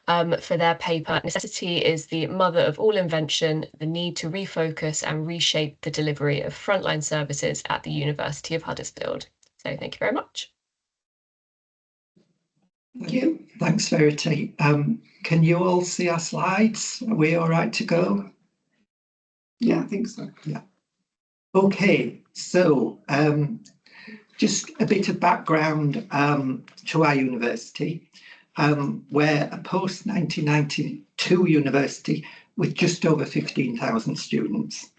for their paper, Necessity is the Mother of All Invention, the Need to Refocus and Reshape the Delivery of Frontline Services at the University of Huddersfield. So thank you very much. Thank you. Thanks, Verity. Can you all see our slides? Are we all right to go? Yeah, I think so. Yeah. Okay, so just a bit of background to our university. We're a post-1992 university with just over 15,000 students.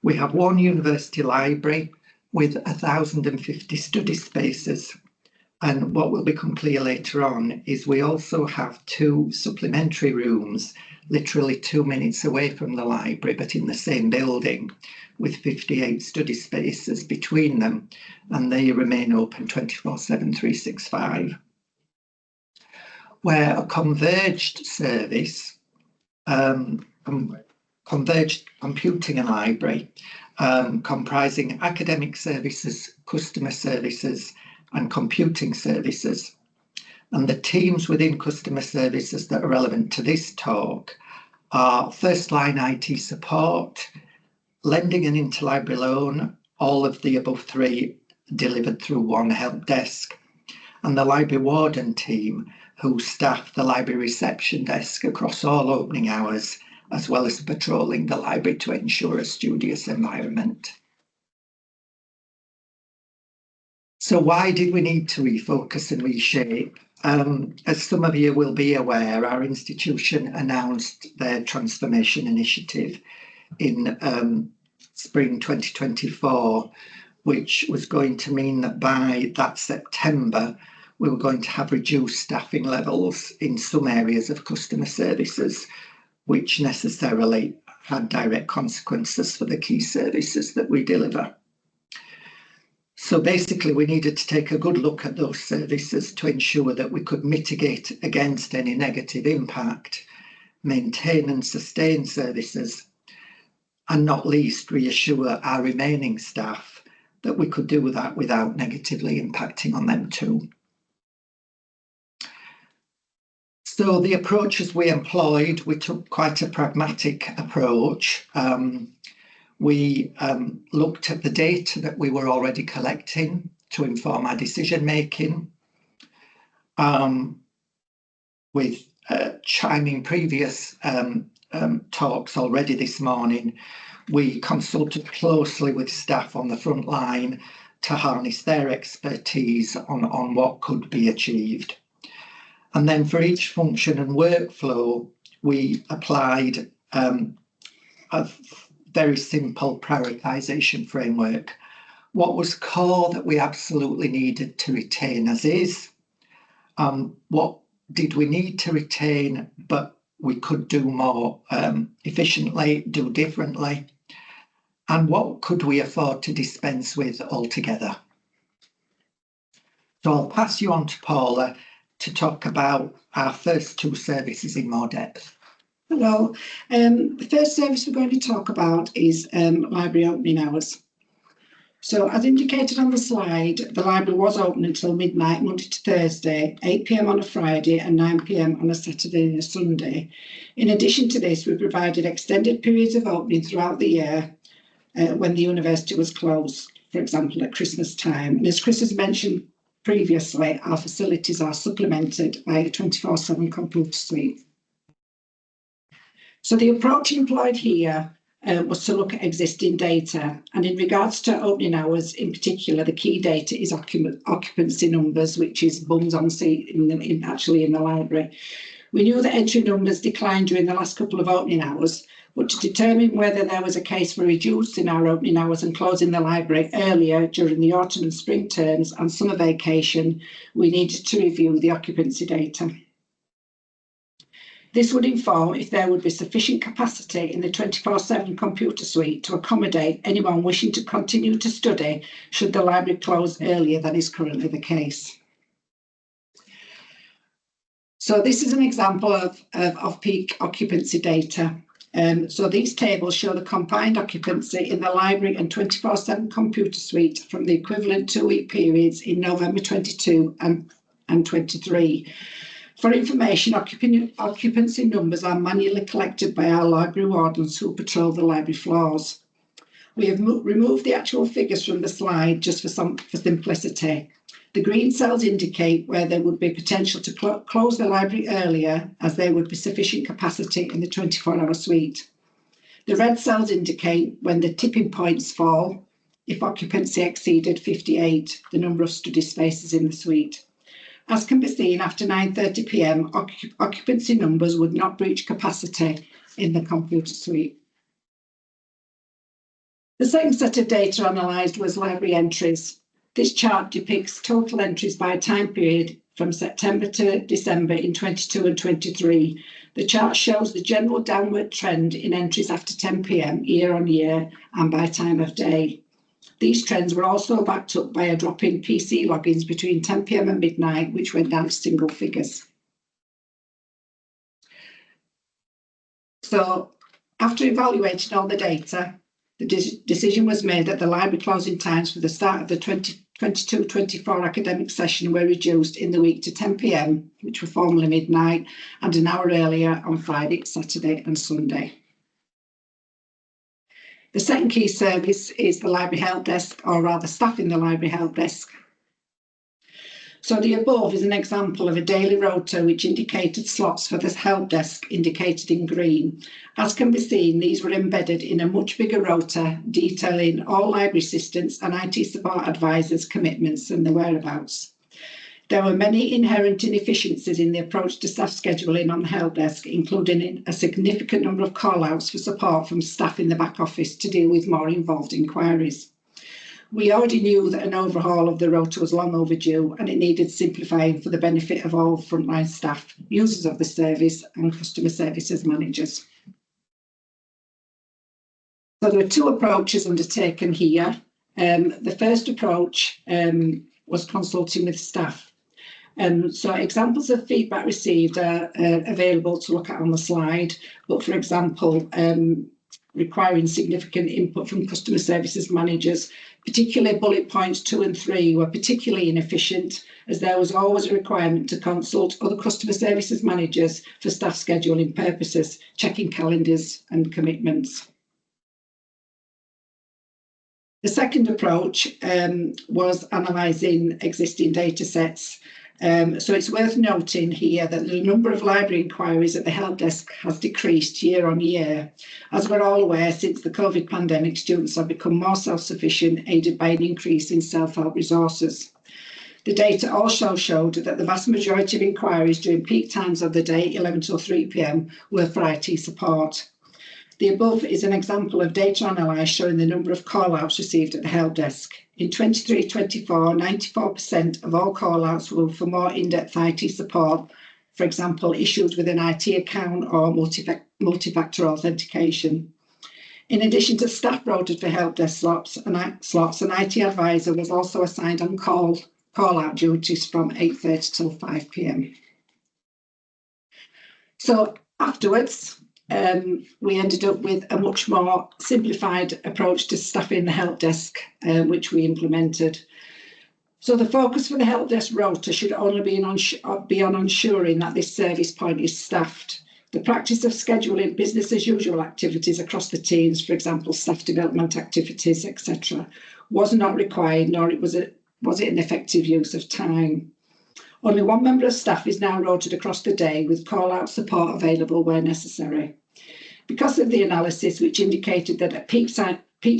We have one university library with 1,050 study spaces. And what will become clear later on is we also have 2 supplementary rooms, literally 2 minutes away from the library, but in the same building, with 58 study spaces between them, and they remain open 24/7, 365. We're a converged service, converged computing and library, comprising academic services, customer services, and computing services. And the teams within customer services that are relevant to this talk are first line IT support, lending and interlibrary loan, all of the above 3 delivered through one help desk, and the library warden team who staff the library reception desk across all opening hours, as well as patrolling the library to ensure a studious environment. So why did we need to refocus and reshape? As some of you will be aware, our institution announced their transformation initiative in spring 2024, which was going to mean that by that September, we were going to have reduced staffing levels in some areas of customer services, which necessarily had direct consequences for the key services that we deliver. So basically, we needed to take a good look at those services to ensure that we could mitigate against any negative impact, maintain and sustain services, and not least reassure our remaining staff that we could do that without negatively impacting on them too. So the approaches we employed, we took quite a pragmatic approach. We looked at the data that we were already collecting to inform our decision making. With chiming previous talks already this morning, we consulted closely with staff on the front line to harness their expertise on what could be achieved. And then for each function and workflow, we applied a very simple prioritisation framework. What was core that we absolutely needed to retain as is? What did we need to retain, but we could do more efficiently, do differently? And what could we afford to dispense with altogether? So I'll pass you on to Paula to talk about our first 2 services in more depth. Hello. The first service we're going to talk about is library opening hours. So as indicated on the slide, the library was open until midnight, Monday to Thursday, 8 p.m. on a Friday and 9 p.m. on a Saturday and a Sunday. In addition to this, we provided extended periods of opening throughout the year when the university was closed, for example, at Christmas time. And as Chris has mentioned previously, our facilities are supplemented by a 24/7 computer suite. So the approach employed here was to look at existing data, and in regards to opening hours in particular, the key data is occupancy numbers, which is bums on seat in the library. We knew that entry numbers declined during the last couple of opening hours, but to determine whether there was a case for reducing our opening hours and closing the library earlier during the autumn and spring terms and summer vacation, we needed to review the occupancy data. This would inform if there would be sufficient capacity in the 24/7 computer suite to accommodate anyone wishing to continue to study should the library close earlier than is currently the case. So this is an example of peak occupancy data. So these tables show the combined occupancy in the library and 24/7 computer suite from the equivalent 2-week periods in November 22 and 23. For information, occupancy numbers are manually collected by our library wardens who patrol the library floors. We have removed the actual figures from the slide just for simplicity. The green cells indicate where there would be potential to close the library earlier, as there would be sufficient capacity in the 24-hour suite. The red cells indicate when the tipping points fall, if occupancy exceeded 58, the number of study spaces in the suite. As can be seen, after 9:30 p.m, occupancy numbers would not breach capacity in the computer suite. The second set of data analysed was library entries. This chart depicts total entries by time period from September to December in 22 and 23. The chart shows the general downward trend in entries after 10 p.m. year on year and by time of day. These trends were also backed up by a drop in PC logins between 10 p.m. and midnight, which went down to single figures. So, after evaluating all the data, the decision was made that the library closing times for the start of the 2022-24 academic session were reduced in the week to 10 p.m, which were formerly midnight, and an hour earlier on Friday, Saturday and Sunday. The second key service is the library help desk, or rather staff in the library help desk. So the above is an example of a daily rota which indicated slots for the help desk indicated in green. As can be seen, these were embedded in a much bigger rota detailing all library assistants and IT support advisors' commitments and their whereabouts. There were many inherent inefficiencies in the approach to staff scheduling on the help desk, including a significant number of call-outs for support from staff in the back office to deal with more involved inquiries. We already knew that an overhaul of the rota was long overdue and it needed simplifying for the benefit of all frontline staff, users of the service and customer services managers. So there were two approaches undertaken here. The first approach was consulting with staff. So examples of feedback received are available to look at on the slide, but for example, requiring significant input from customer services managers, particularly bullet points 2 and 3 were particularly inefficient, as there was always a requirement to consult other customer services managers for staff scheduling purposes, checking calendars and commitments. The second approach was analysing existing data sets. So it's worth noting here that the number of library inquiries at the help desk has decreased year on year. As we're all aware, since the COVID pandemic, students have become more self-sufficient, aided by an increase in self-help resources. The data also showed that the vast majority of inquiries during peak times of the day, 11 till 3 p.m, were for IT support. The above is an example of data analysed showing the number of call-outs received at the help desk. In 23-24, 94% of all call-outs were for more in-depth IT support, for example, issues with an IT account or multi-factor authentication. In addition to staff rotated for help desk slots, an IT advisor was also assigned on call-out duties from 8:30 till 5 p.m. So afterwards, we ended up with a much more simplified approach to staffing the help desk, which we implemented. So the focus for the help desk rota should only be on ensuring that this service point is staffed. The practice of scheduling business as usual activities across the teams, for example, staff development activities, etc., was not required, nor was it an effective use of time. Only one member of staff is now rotated across the day with call-out support available where necessary. Because of the analysis, which indicated that at peak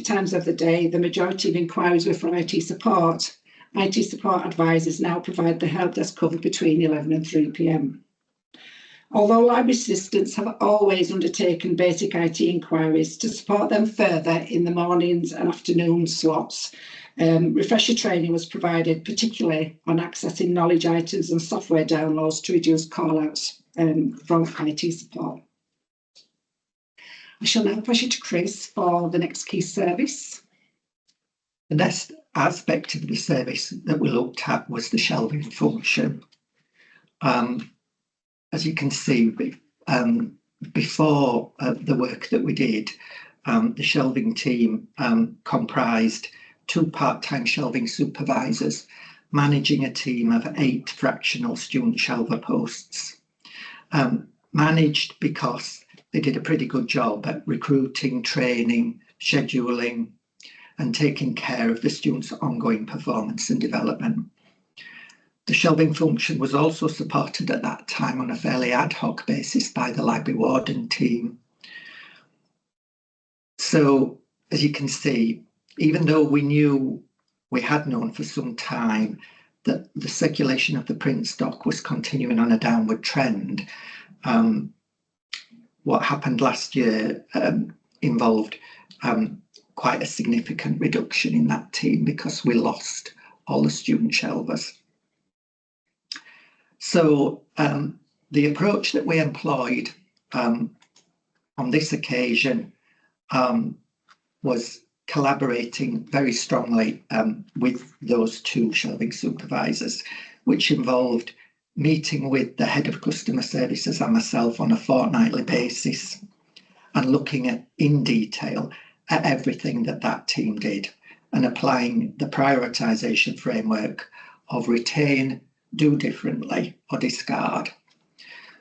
times of the day, the majority of inquiries were for IT support advisors now provide the help desk cover between 11 and 3 p.m. Although library assistants have always undertaken basic IT inquiries, to support them further in the mornings and afternoon slots, refresher training was provided, particularly on accessing knowledge items and software downloads to reduce call-outs from IT support. I shall now pass you to Chris for the next key service. The next aspect of the service that we looked at was the shelving function. As you can see, before the work that we did, the shelving team comprised 2 part-time shelving supervisors managing a team of 8 fractional student shelver posts. Managed because they did a pretty good job at recruiting, training, scheduling, and taking care of the students' ongoing performance and development. The shelving function was also supported at that time on a fairly ad hoc basis by the library warden team. So, as you can see, even though we had known for some time that the circulation of the print stock was continuing on a downward trend, what happened last year involved quite a significant reduction in that team because we lost all the student shelvers. So the approach that we employed on this occasion was collaborating very strongly with those 2 shelving supervisors, which involved meeting with the head of customer services and myself on a fortnightly basis and looking at in detail at everything that team did and applying the prioritisation framework of retain, do differently or discard.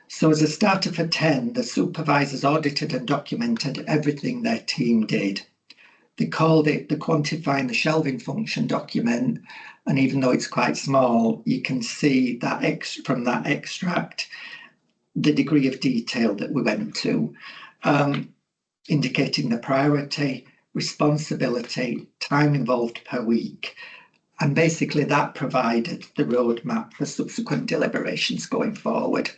So as a starter for 10, the supervisors audited and documented everything their team did. They called it the quantifying the shelving function document, and even though it's quite small, you can see that from that extract the degree of detail that we went to, indicating the priority, responsibility, time involved per week, and basically that provided the roadmap for subsequent deliberations going forward.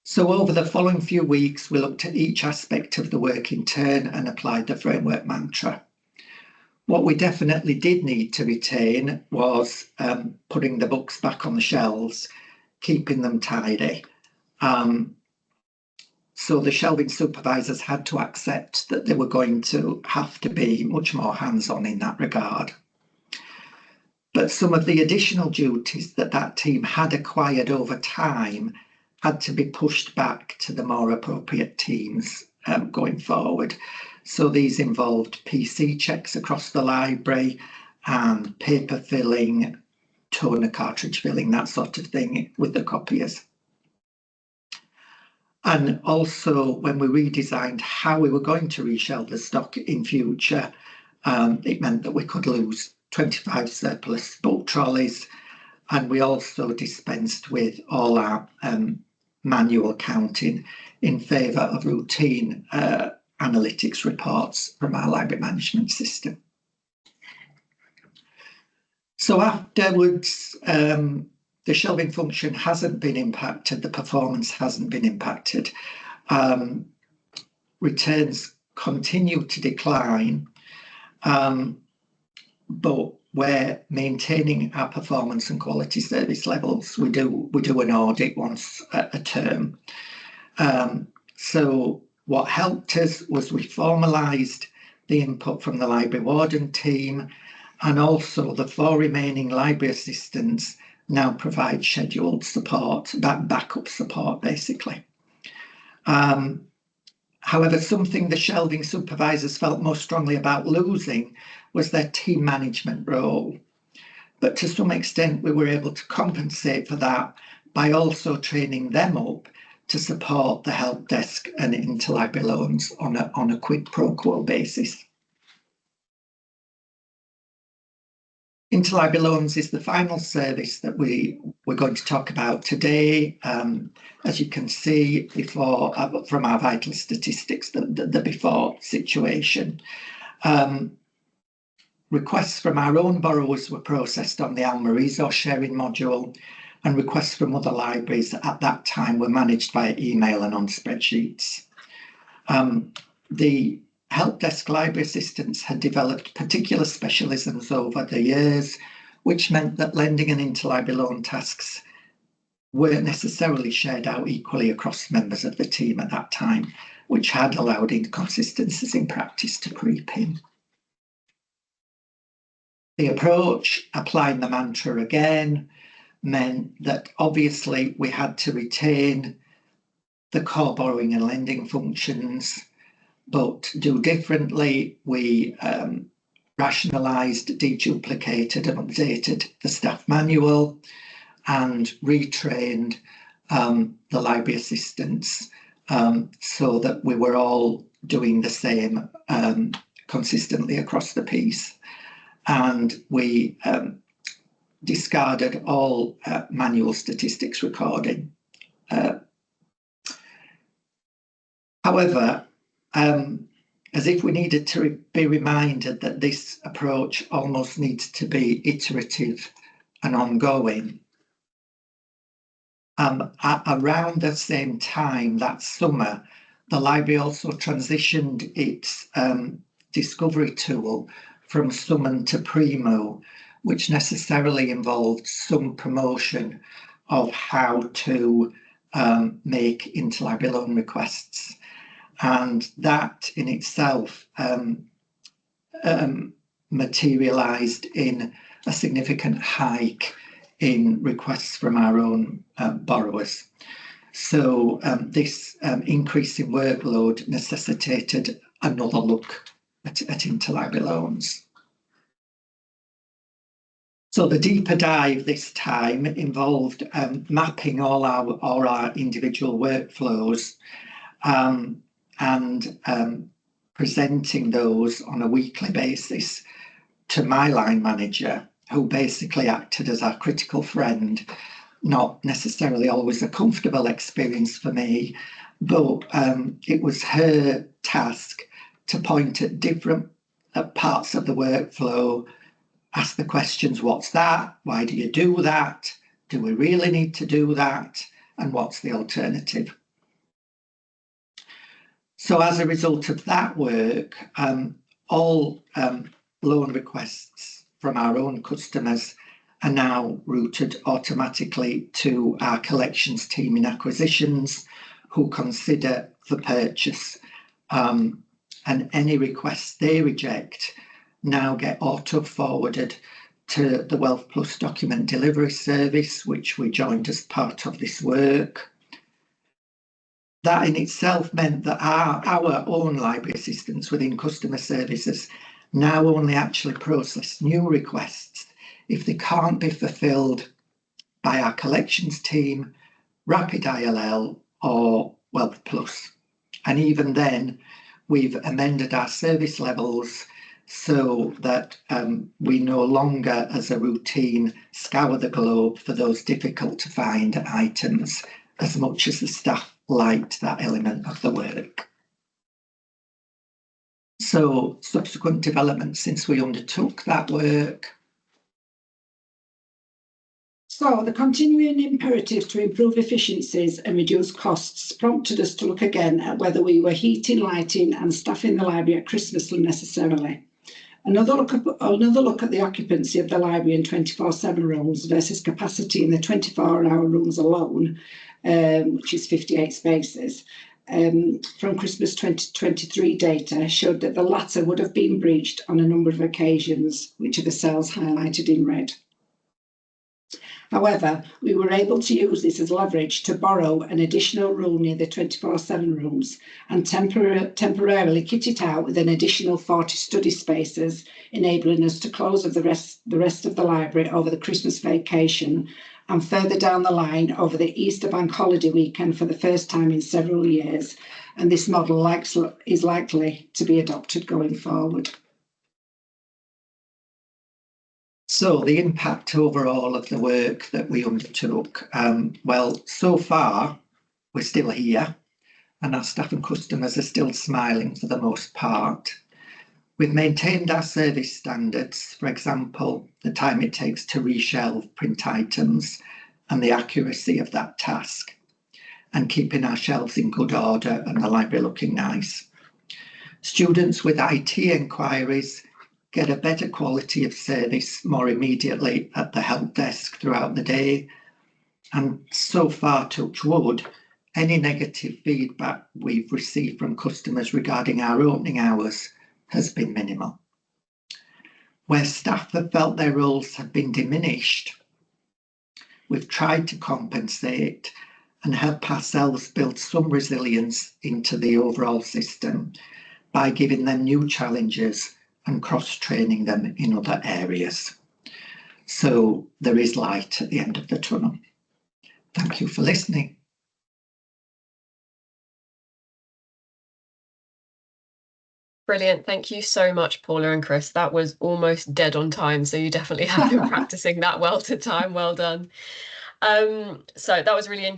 So over the following few weeks, we looked at each aspect of the work in turn and applied the framework mantra. What we definitely did need to retain was putting the books back on the shelves, keeping them tidy. So the shelving supervisors had to accept that they were going to have to be much more hands-on in that regard. But some of the additional duties that team had acquired over time had to be pushed back to the more appropriate teams going forward. So these involved PC checks across the library and paper filling, toner cartridge filling, that sort of thing with the copiers. And also when we redesigned how we were going to reshelve the stock in future, it meant that we could lose 25 surplus book trolleys, and we also dispensed with all our manual counting in favour of routine analytics reports from our library management system. So afterwards, the shelving function hasn't been impacted, the performance hasn't been impacted. Returns continue to decline, but we're maintaining our performance and quality service levels. We do an audit once a term. So what helped us was we formalised the input from the library warden team, and also the 4 remaining library assistants now provide scheduled support, backup support basically. However, something the shelving supervisors felt most strongly about losing was their team management role. But to some extent, we were able to compensate for that by also training them up to support the help desk and interlibrary loans on a quid pro quo basis. Interlibrary loans is the final service that we're going to talk about today. As you can see before from our vital statistics, the before situation. Requests from our own borrowers were processed on the Alma resource sharing module, and requests from other libraries at that time were managed via email and on spreadsheets. The help desk library assistants had developed particular specialisms over the years, which meant that lending and interlibrary loan tasks weren't necessarily shared out equally across members of the team at that time, which had allowed inconsistencies in practice to creep in. The approach, applying the mantra again, meant that obviously we had to retain the core borrowing and lending functions, but do differently. We rationalised, deduplicated and updated the staff manual, and retrained the library assistants so that we were all doing the same consistently across the piece. And we discarded all manual statistics recording. However, as if we needed to be reminded that this approach almost needs to be iterative and ongoing. Around the same time that summer, the library also transitioned its discovery tool from Summon to Primo, which necessarily involved some promotion of how to make interlibrary loan requests. And that in itself materialised in a significant hike in requests from our own borrowers. So this increase in workload necessitated another look at interlibrary loans. So the deeper dive this time involved mapping all our individual workflows and presenting those on a weekly basis to my line manager, who basically acted as our critical friend. Not necessarily always a comfortable experience for me, but it was her task to point at different parts of the workflow, ask the questions, what's that? Why do you do that? Do we really need to do that? And what's the alternative? So as a result of that work, all loan requests from our own customers are now routed automatically to our collections team in acquisitions, who consider for purchase, and any requests they reject now get auto-forwarded to the Wealth Plus document delivery service, which we joined as part of this work. That in itself meant that our own library assistants within customer services now only actually process new requests if they can't be fulfilled by our collections team, Rapid ILL or Wealth Plus. And even then, we've amended our service levels so that we no longer, as a routine, scour the globe for those difficult to find items, as much as the staff liked that element of the work. So subsequent developments since we undertook that work. So the continuing imperative to improve efficiencies and reduce costs prompted us to look again at whether we were heating, lighting and staffing the library at Christmas unnecessarily. Another look at the occupancy of the library in 24/7 rooms versus capacity in the 24-hour rooms alone, which is 58 spaces, from Christmas 2023 data showed that the latter would have been breached on a number of occasions, which are the cells highlighted in red. However, we were able to use this as leverage to borrow an additional room near the 24/7 rooms and temporarily kit it out with an additional 40 study spaces, enabling us to close of the rest of the library over the Christmas vacation and further down the line over the Easter bank holiday weekend for the first time in several years. And this model is likely to be adopted going forward. So the impact overall of the work that we undertook, well, so far we're still here and our staff and customers are still smiling for the most part. We've maintained our service standards, for example, the time it takes to reshelve print items and the accuracy of that task, and keeping our shelves in good order and the library looking nice. Students with IT enquiries get a better quality of service more immediately at the help desk throughout the day. And so far, touch wood, any negative feedback we've received from customers regarding our opening hours has been minimal. Where staff have felt their roles have been diminished, we've tried to compensate and help ourselves build some resilience into the overall system by giving them new challenges and cross-training them in other areas. So there is light at the end of the tunnel. Thank you for listening. Brilliant. Thank you so much, Paula and Chris. That was almost dead on time. So you definitely have been practicing that well to time. Well done. So that was really interesting.